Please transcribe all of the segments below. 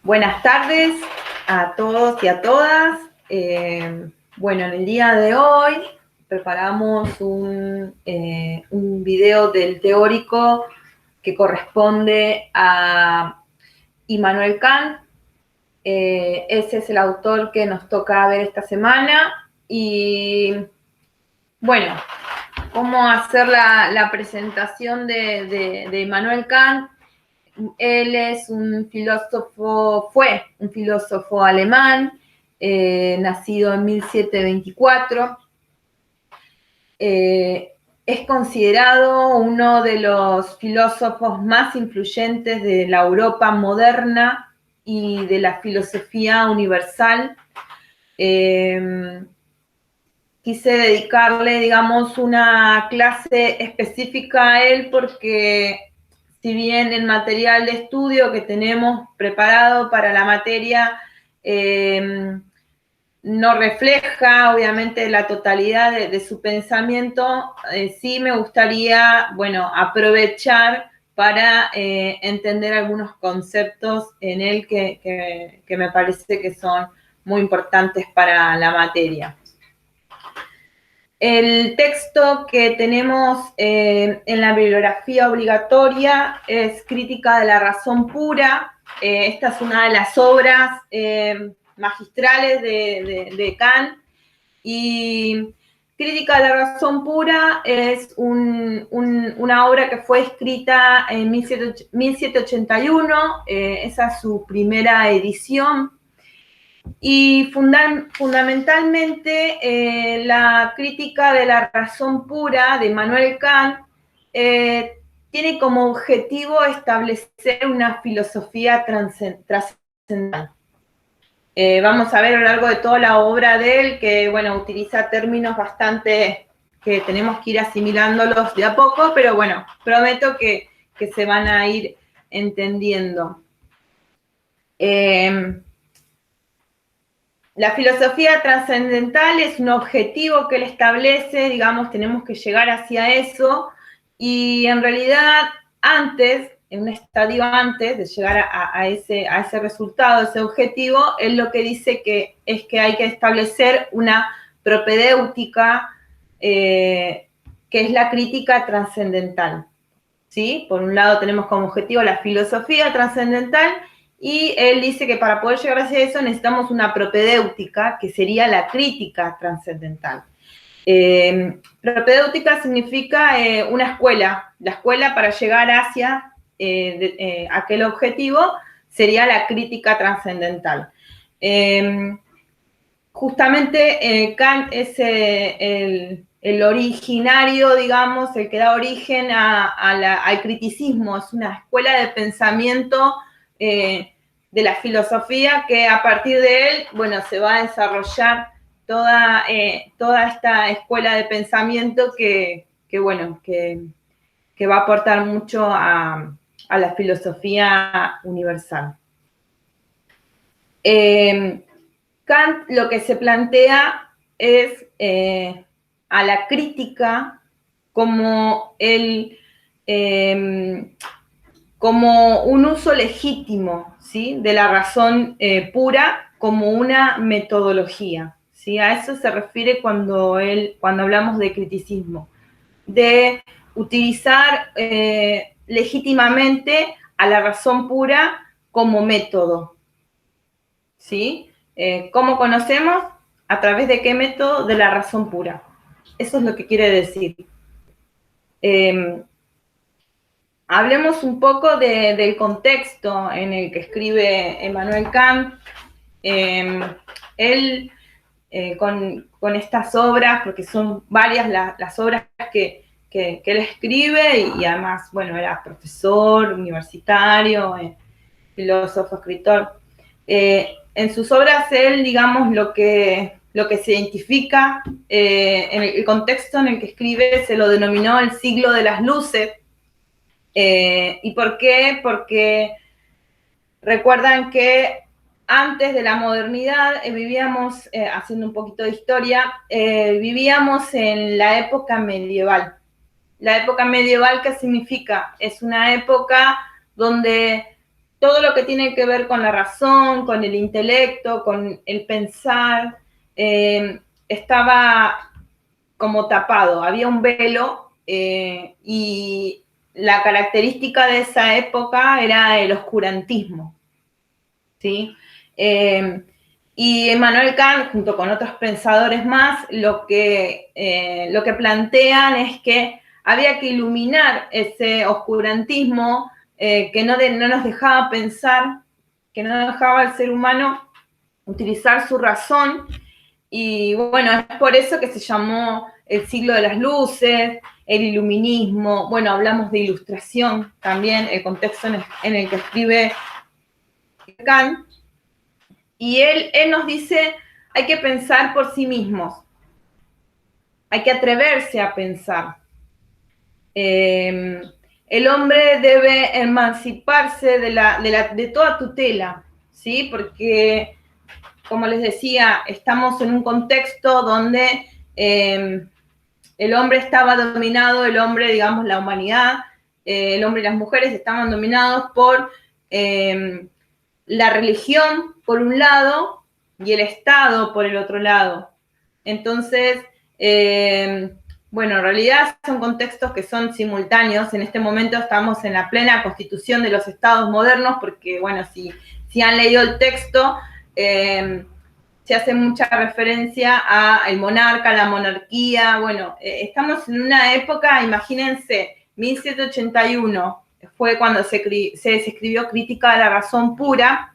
Buenas tardes a todos y a todas. Bueno, en el día de hoy preparamos un video del teórico que corresponde a Immanuel Kant. Ese es el autor que nos toca ver esta semana. Y bueno, cómo hacer la presentación de Immanuel Kant. Él es un filósofo, fue un filósofo alemán, nacido en 1724. Es considerado uno de los filósofos más influyentes de la Europa moderna y de la filosofía universal. Quise dedicarle, digamos, una clase específica a él porque si bien el material de estudio que tenemos preparado para la materia no refleja, obviamente, la totalidad de su pensamiento, sí me gustaría, bueno, aprovechar para entender algunos conceptos en él que me parece que son muy importantes para la materia. El texto que tenemos en la bibliografía obligatoria es Crítica de la razón pura. Esta es una de las obras magistrales de Kant. Y Crítica de la razón pura es una obra que fue escrita en 1781. Esa es su primera edición. Y fundamentalmente la crítica de la razón pura de Immanuel Kant tiene como objetivo establecer una filosofía trascendental. Vamos a ver a lo largo de toda la obra de él que, bueno, utiliza términos bastante que tenemos que ir asimilándolos de a poco, pero bueno, prometo que se van a ir entendiendo. La filosofía trascendental es un objetivo que él establece, digamos, tenemos que llegar hacia eso, y en realidad antes, en un estadio antes de llegar a ese resultado, ese objetivo, él lo que dice es que hay que establecer una propedéutica, que es la crítica trascendental, ¿sí? Por un lado tenemos como objetivo la filosofía trascendental, y él dice que para poder llegar hacia eso necesitamos una propedéutica, que sería la crítica trascendental. Propedéutica significa una escuela. La escuela para llegar hacia aquel objetivo sería la crítica trascendental. Justamente Kant es el originario, digamos, el que da origen al criticismo. Es una escuela de pensamiento de la filosofía que a partir de él, bueno, se va a desarrollar toda esta escuela de pensamiento que va a aportar mucho a la filosofía universal. Kant lo que se plantea es a la crítica como como un uso legítimo, ¿sí?, de la razón pura como una metodología, ¿sí? A eso se refiere cuando hablamos de criticismo, de utilizar legítimamente a la razón pura como método, ¿sí? ¿Cómo conocemos? ¿A través de qué método? De la razón pura. Eso es lo que quiere decir. Hablemos un poco del contexto en el que escribe Immanuel Kant. Él, con estas obras, porque son varias las obras que él escribe, y además, bueno, era profesor universitario, filósofo, escritor. En sus obras él, digamos, lo que se identifica en el contexto en el que escribe se lo denominó el siglo de las luces. ¿Y por qué? Porque recuerdan que antes de la modernidad vivíamos, haciendo un poquito de historia, vivíamos en la época medieval. La época medieval, ¿qué significa? Es una época donde todo lo que tiene que ver con la razón, con el intelecto, con el pensar, estaba como tapado, había un velo y la característica de esa época era el oscurantismo, ¿sí? Y Immanuel Kant, junto con otros pensadores más, lo que plantean es que había que iluminar ese oscurantismo que no nos dejaba pensar, que no dejaba al ser humano utilizar su razón. Y bueno, es por eso que se llamó el siglo de las luces, el iluminismo. Bueno, hablamos de ilustración también, el contexto en el que escribe Kant. Y él nos dice, hay que pensar por sí mismos, hay que atreverse a pensar. El hombre debe emanciparse de toda tutela, ¿sí? Porque, como les decía, estamos en un contexto donde el hombre estaba dominado, el hombre, digamos, la humanidad, el hombre y las mujeres estaban dominados por la religión, por un lado, y el Estado, por el otro lado. Entonces, bueno, en realidad son contextos que son simultáneos. En este momento estamos en la plena constitución de los estados modernos, porque, bueno, si han leído el texto, se hace mucha referencia a el monarca, la monarquía. Bueno, estamos en una época, imagínense, 1781 fue cuando se escribió Crítica de la Razón Pura.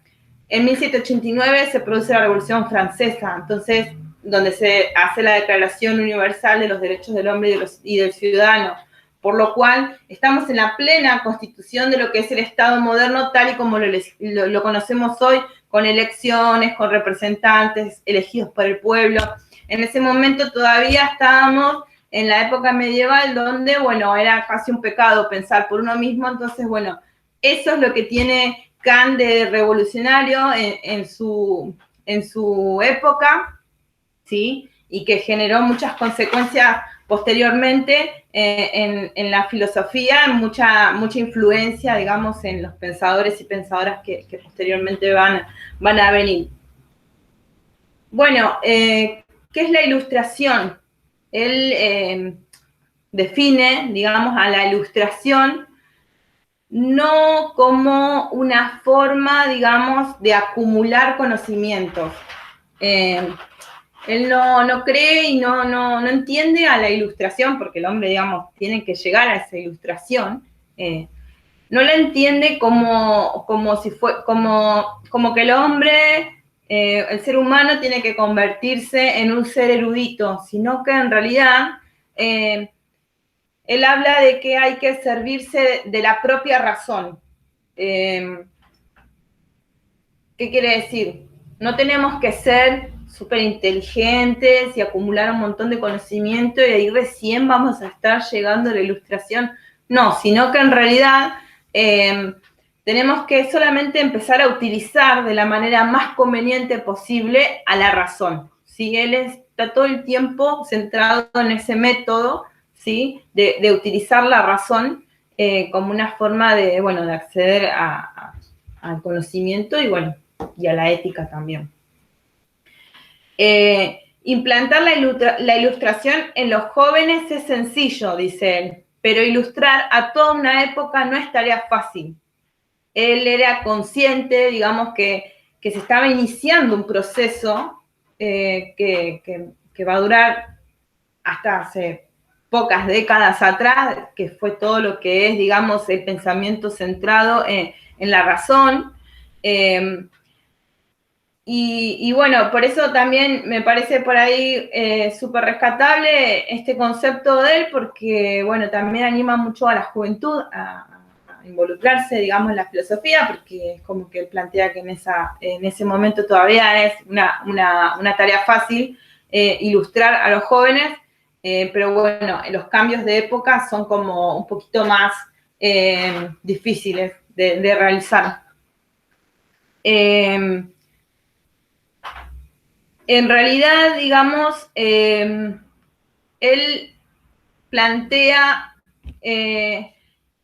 En 1789 se produce la Revolución Francesa, entonces, donde se hace la Declaración Universal de los Derechos del Hombre y del Ciudadano, por lo cual estamos en la plena constitución de lo que es el Estado moderno, tal y como lo conocemos hoy, con elecciones, con representantes elegidos por el pueblo. En ese momento todavía estábamos en la época medieval, donde, bueno, era casi un pecado pensar por uno mismo. Entonces, bueno, eso es lo que tiene Kant de revolucionario en su época, ¿sí? Y que generó muchas consecuencias posteriormente en la filosofía, mucha influencia, digamos, en los pensadores y pensadoras que posteriormente van a venir. Bueno, ¿qué es la ilustración? Él define, digamos, a la ilustración no como una forma, digamos, de acumular conocimientos. Él no cree y no entiende a la ilustración, porque el hombre, digamos, tiene que llegar a esa ilustración. No la entiende como que el hombre, el ser humano, tiene que convertirse en un ser erudito, sino que en realidad él habla de que hay que servirse de la propia razón. ¿Qué quiere decir? No tenemos que ser súper inteligentes y acumular un montón de conocimiento y ahí recién vamos a estar llegando a la ilustración. No, sino que en realidad tenemos que solamente empezar a utilizar de la manera más conveniente posible a la razón. ¿Sí? Él está todo el tiempo centrado en ese método, ¿sí? de utilizar la razón como una forma de, bueno, de acceder al conocimiento y, bueno, y a la ética también. Implantar la ilustración en los jóvenes es sencillo, dice él, pero ilustrar a toda una época no es tarea fácil. Él era consciente, digamos, que se estaba iniciando un proceso que va a durar hasta hace pocas décadas atrás, que fue todo lo que es, digamos, el pensamiento centrado en la razón. Y bueno, por eso también me parece por ahí súper rescatable este concepto de él, porque, bueno, también anima mucho a la juventud a involucrarse, digamos, en la filosofía, porque es como que él plantea que en ese momento todavía es una tarea fácil ilustrar a los jóvenes, pero bueno, los cambios de época son como un poquito más difíciles de realizar. En realidad, digamos, él plantea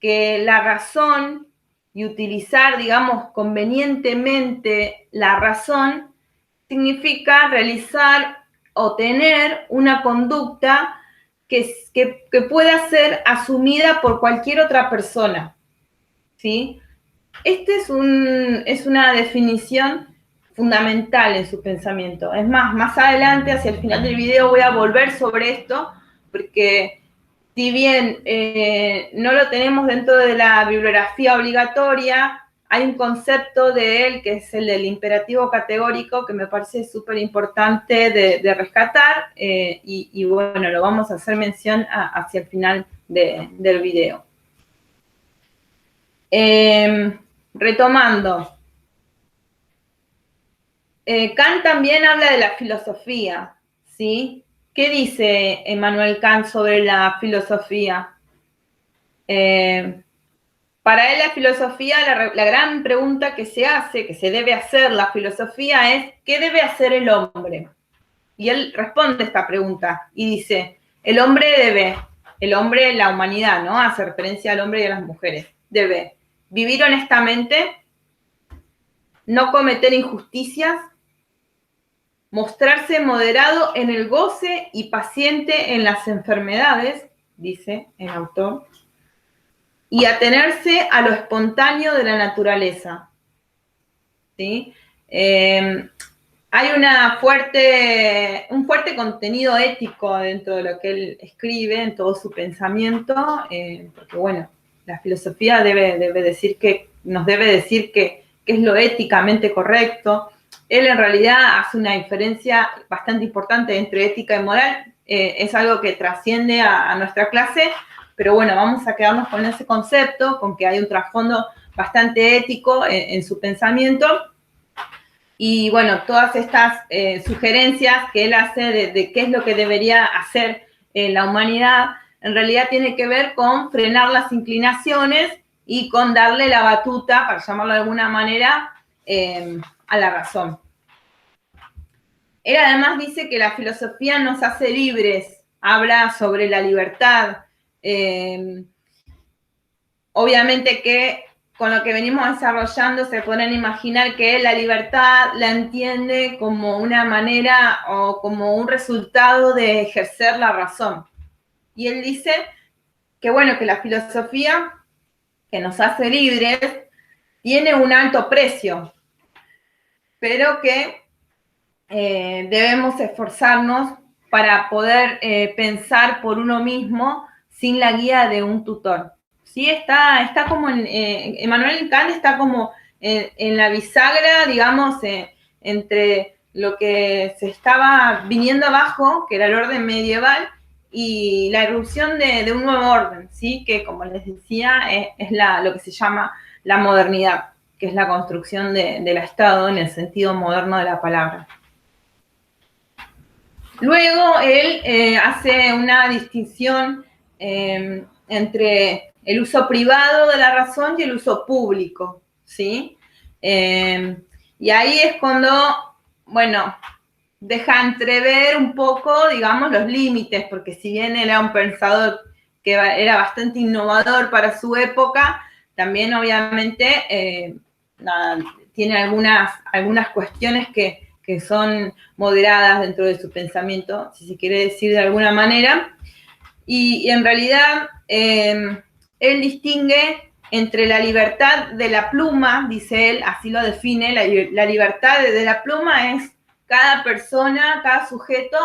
que la razón y utilizar, digamos, convenientemente la razón, significa realizar o tener una conducta que pueda ser asumida por cualquier otra persona, ¿sí? Este es una definición fundamental en su pensamiento. Es más adelante, hacia el final del video, voy a volver sobre esto, porque si bien no lo tenemos dentro de la bibliografía obligatoria, hay un concepto de él que es el del imperativo categórico que me parece súper importante de rescatar y bueno, lo vamos a hacer mención hacia el final del video. Retomando, Kant también habla de la filosofía, ¿sí? ¿Qué dice Emmanuel Kant sobre la filosofía? Para él la filosofía, la gran pregunta que se hace, que se debe hacer la filosofía es, ¿qué debe hacer el hombre? Y él responde esta pregunta y dice, el hombre, la humanidad, ¿no? Hace referencia al hombre y a las mujeres, debe vivir honestamente, no cometer injusticias, mostrarse moderado en el goce y paciente en las enfermedades, dice el autor, y atenerse a lo espontáneo de la naturaleza. ¿Sí? Hay un fuerte contenido ético dentro de lo que él escribe, en todo su pensamiento, porque bueno, la filosofía nos debe decir qué es lo éticamente correcto. Él en realidad hace una diferencia bastante importante entre ética y moral, es algo que trasciende a nuestra clase, pero bueno, vamos a quedarnos con ese concepto, con que hay un trasfondo bastante ético en su pensamiento. Y bueno, todas estas sugerencias que él hace de qué es lo que debería hacer la humanidad, en realidad tiene que ver con frenar las inclinaciones y con darle la batuta, para llamarlo de alguna manera, a la razón. Él además dice que la filosofía nos hace libres, habla sobre la libertad. Obviamente que con lo que venimos desarrollando se pueden imaginar que la libertad la entiende como una manera o como un resultado de ejercer la razón. Y él dice que bueno, que la filosofía que nos hace libres tiene un alto precio, pero que debemos esforzarnos para poder pensar por uno mismo sin la guía de un tutor. Sí, está como Emmanuel Kant está como en la bisagra, digamos, entre lo que se estaba viniendo abajo, que era el orden medieval, y la irrupción de un nuevo orden, ¿sí? Que como les decía, es lo que se llama la modernidad, que es la construcción del Estado en el sentido moderno de la palabra. Luego él hace una distinción entre el uso privado de la razón y el uso público, ¿sí? Y ahí es cuando, bueno, deja entrever un poco, digamos, los límites, porque si bien él era un pensador que era bastante innovador para su época, también obviamente tiene algunas cuestiones que son moderadas dentro de su pensamiento, si se quiere decir de alguna manera. Y en realidad él distingue entre la libertad de la pluma, dice él, así lo define, la libertad de la pluma es cada persona, cada sujeto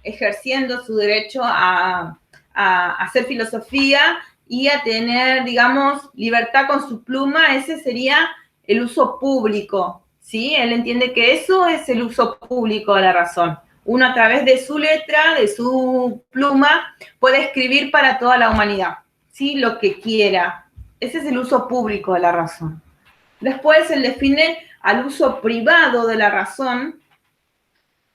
ejerciendo su derecho a hacer filosofía y a tener, digamos, libertad con su pluma. Ese sería el uso público, ¿sí? Él entiende que eso es el uso público de la razón. Uno a través de su letra, de su pluma, puede escribir para toda la humanidad, ¿sí? Lo que quiera. Ese es el uso público de la razón. Después él define al uso privado de la razón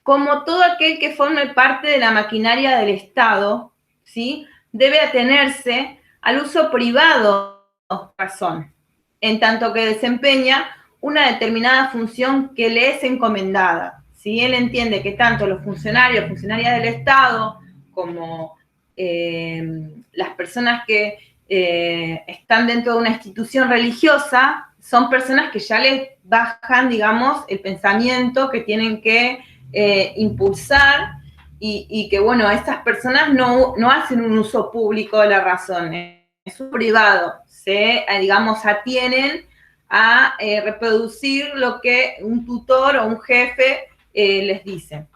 como todo aquel que forme parte de la maquinaria del Estado, ¿sí? Debe atenerse al uso privado de la razón, en tanto que desempeña una determinada función que le es encomendada. ¿Sí? Él entiende que tanto los funcionarias del Estado, como las personas que están dentro de una institución religiosa, son personas que ya les bajan, digamos, el pensamiento que tienen que impulsar y que, bueno, estas personas no hacen un uso público de la razón, es un privado, se, digamos, atienen a reproducir lo que un tutor o un jefe les dice.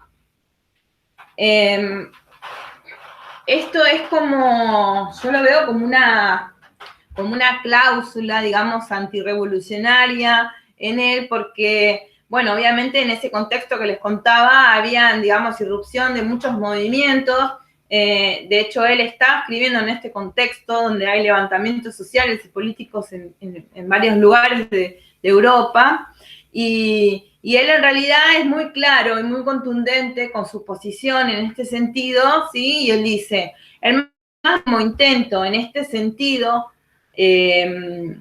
Esto es como, yo lo veo como una cláusula, digamos, antirrevolucionaria en él, porque, bueno, obviamente en ese contexto que les contaba, había, digamos, irrupción de muchos movimientos. De hecho, él está escribiendo en este contexto donde hay levantamientos sociales y políticos en varios lugares de Europa. Y él en realidad es muy claro y muy contundente con su posición en este sentido, ¿sí? Y él dice, el máximo intento en este sentido de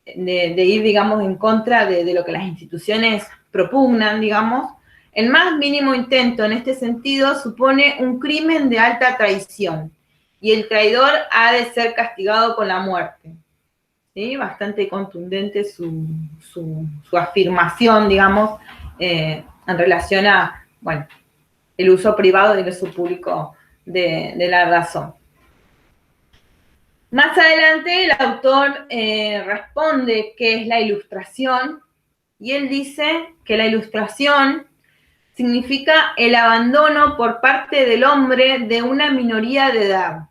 ir, digamos, en contra de lo que las instituciones propugnan, digamos, el más mínimo intento en este sentido supone un crimen de alta traición y el traidor ha de ser castigado con la muerte. ¿Sí? Bastante contundente su afirmación, digamos, en relación a, bueno, el uso privado y el uso público de la razón. Más adelante el autor responde qué es la ilustración y él dice que la ilustración significa el abandono por parte del hombre de una minoría de edad,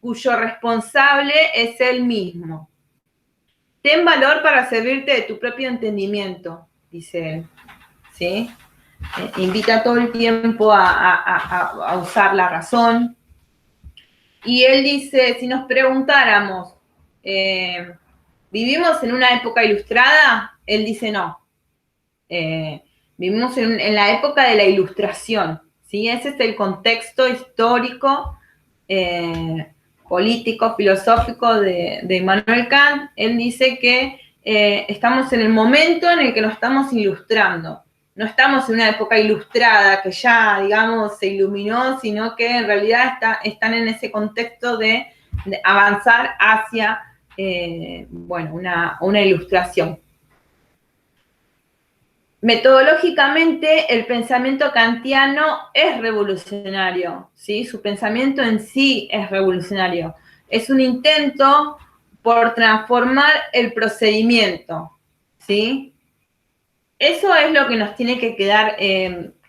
cuyo responsable es él mismo. Ten valor para servirte de tu propio entendimiento, dice él, ¿sí? Invita todo el tiempo a usar la razón. Y él dice, si nos preguntáramos, ¿vivimos en una época ilustrada? Él dice no. Vivimos en la época de la ilustración, ¿sí? Ese es el contexto histórico, político, filosófico de Immanuel Kant. Él dice que estamos en el momento en el que nos estamos ilustrando. No estamos en una época ilustrada que ya, digamos, se iluminó, sino que en realidad están en ese contexto de avanzar hacia, bueno, una ilustración. Metodológicamente, el pensamiento kantiano es revolucionario, ¿sí? Su pensamiento en sí es revolucionario. Es un intento por transformar el procedimiento, ¿sí? Eso es lo que nos tiene que quedar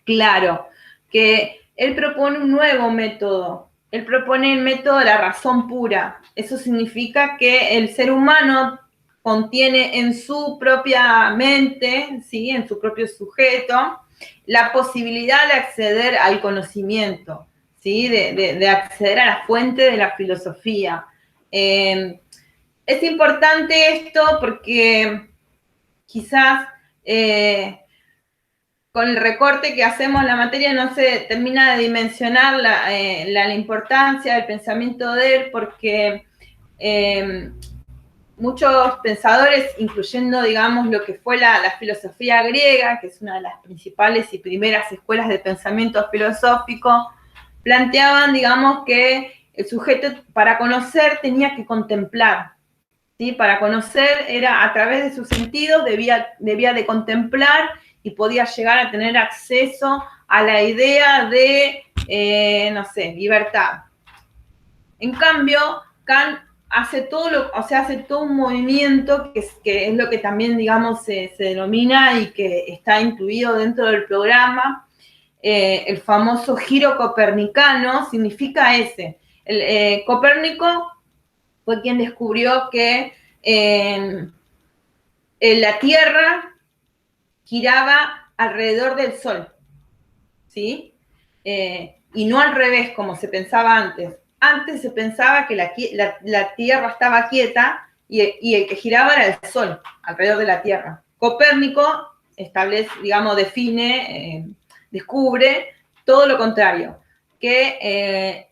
claro, que él propone un nuevo método. Él propone el método de la razón pura. Eso significa que el ser humano contiene en su propia mente, ¿sí? En su propio sujeto, la posibilidad de acceder al conocimiento, ¿sí? De acceder a la fuente de la filosofía. Es importante esto porque quizás con el recorte que hacemos en la materia no se termina de dimensionar la importancia del pensamiento de él porque muchos pensadores, incluyendo, digamos, lo que fue la filosofía griega, que es una de las principales y primeras escuelas de pensamiento filosófico, planteaban, digamos, que el sujeto para conocer tenía que contemplar, ¿sí? Para conocer era a través de sus sentidos, debía de contemplar y podía llegar a tener acceso a la idea de, no sé, libertad. En cambio, Kant hace todo un movimiento que es lo que también, digamos, se denomina y que está incluido dentro del programa, el famoso giro copernicano, significa ese. Copérnico fue quien descubrió que la Tierra giraba alrededor del Sol, ¿sí? Y no al revés, como se pensaba antes. Antes se pensaba que la Tierra estaba quieta y el que giraba era el Sol, alrededor de la Tierra. Copérnico establece, digamos, define, descubre todo lo contrario, que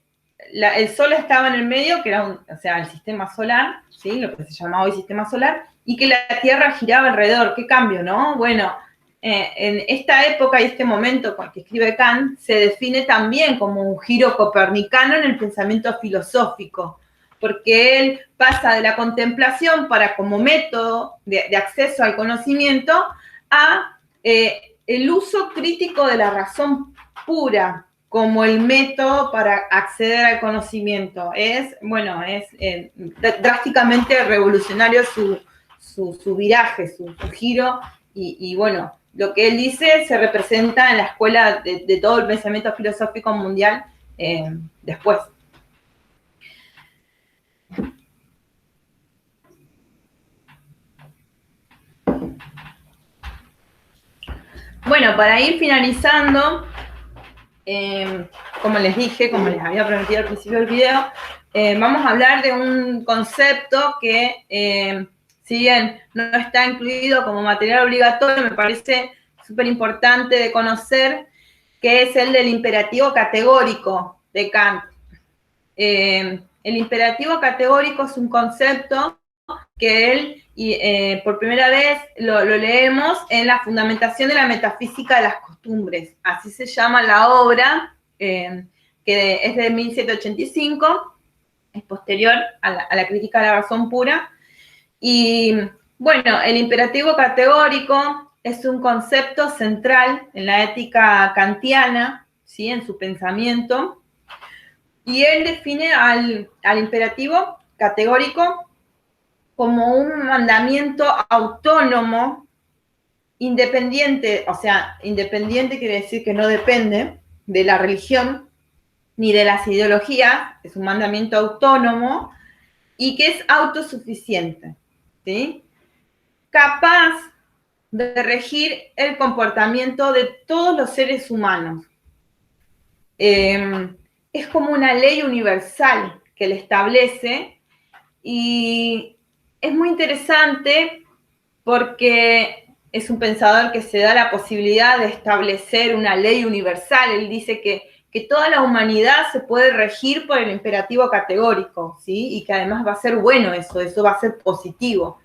el Sol estaba en el medio, que era el sistema solar, ¿sí? Lo que se llama hoy sistema solar, y que la Tierra giraba alrededor. ¿Qué cambio, no? Bueno, en esta época y este momento con que escribe Kant, se define también como un giro copernicano en el pensamiento filosófico, porque él pasa de la contemplación como método de acceso al conocimiento a el uso crítico de la razón pura como el método para acceder al conocimiento. Es drásticamente revolucionario su viraje, su giro, y bueno, lo que él dice se representa en la escuela de todo el pensamiento filosófico mundial después. Bueno, para ir finalizando, como les dije, como les había prometido al principio del video, vamos a hablar de un concepto que, si bien no está incluido como material obligatorio, me parece súper importante de conocer, que es el del imperativo categórico de Kant. El imperativo categórico es un concepto que él, por primera vez, lo leemos en la fundamentación de la metafísica de las costumbres. Así se llama la obra, que es de 1785, es posterior a la crítica de la razón pura. Y bueno, el imperativo categórico es un concepto central en la ética kantiana, ¿sí? En su pensamiento. Y él define al imperativo categórico como un mandamiento autónomo, independiente, o sea, independiente quiere decir que no depende de la religión ni de las ideologías, es un mandamiento autónomo y que es autosuficiente, ¿sí? Capaz de regir el comportamiento de todos los seres humanos. Es como una ley universal que le establece, y es muy interesante porque es un pensador que se da la posibilidad de establecer una ley universal. Él dice que toda la humanidad se puede regir por el imperativo categórico, ¿sí? Y que además va a ser bueno eso va a ser positivo.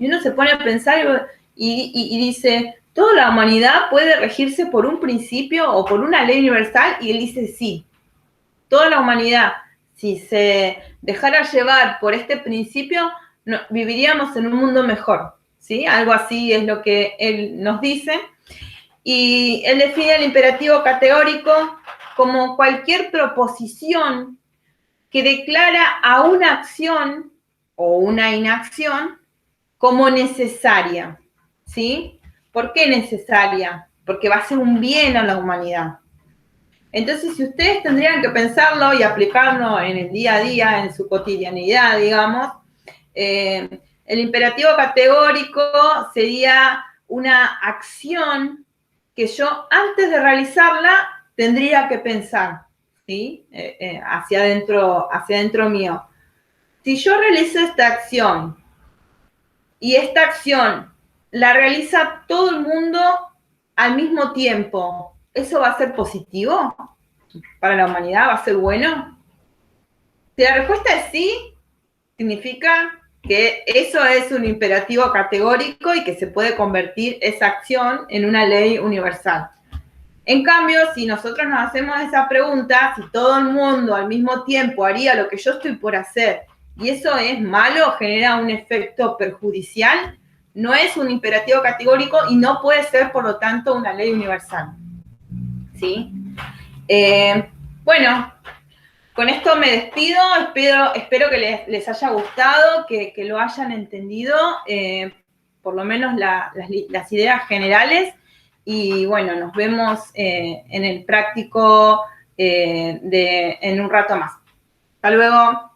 Y uno se pone a pensar y dice, ¿toda la humanidad puede regirse por un principio o por una ley universal? Y él dice, sí, toda la humanidad, si se dejara llevar por este principio, viviríamos en un mundo mejor, ¿sí? Algo así es lo que él nos dice. Y él define el imperativo categórico como cualquier proposición que declara a una acción o una inacción como necesaria, ¿sí? ¿Por qué necesaria? Porque va a ser un bien a la humanidad. Entonces, si ustedes tendrían que pensarlo y aplicarlo en el día a día, en su cotidianidad, digamos, el imperativo categórico sería una acción que yo, antes de realizarla, tendría que pensar, ¿sí? Hacia adentro mío. Si yo realizo esta acción y esta acción la realiza todo el mundo al mismo tiempo, ¿eso va a ser positivo para la humanidad? ¿Va a ser bueno? Si la respuesta es sí, significa que eso es un imperativo categórico y que se puede convertir esa acción en una ley universal. En cambio, si nosotros nos hacemos esa pregunta, si todo el mundo al mismo tiempo haría lo que yo estoy por hacer y eso es malo, genera un efecto perjudicial, no es un imperativo categórico y no puede ser, por lo tanto, una ley universal. ¿Sí? Bueno, con esto me despido, espero que les haya gustado, que lo hayan entendido, por lo menos las ideas generales, y bueno, nos vemos en el práctico en un rato más. Hasta luego.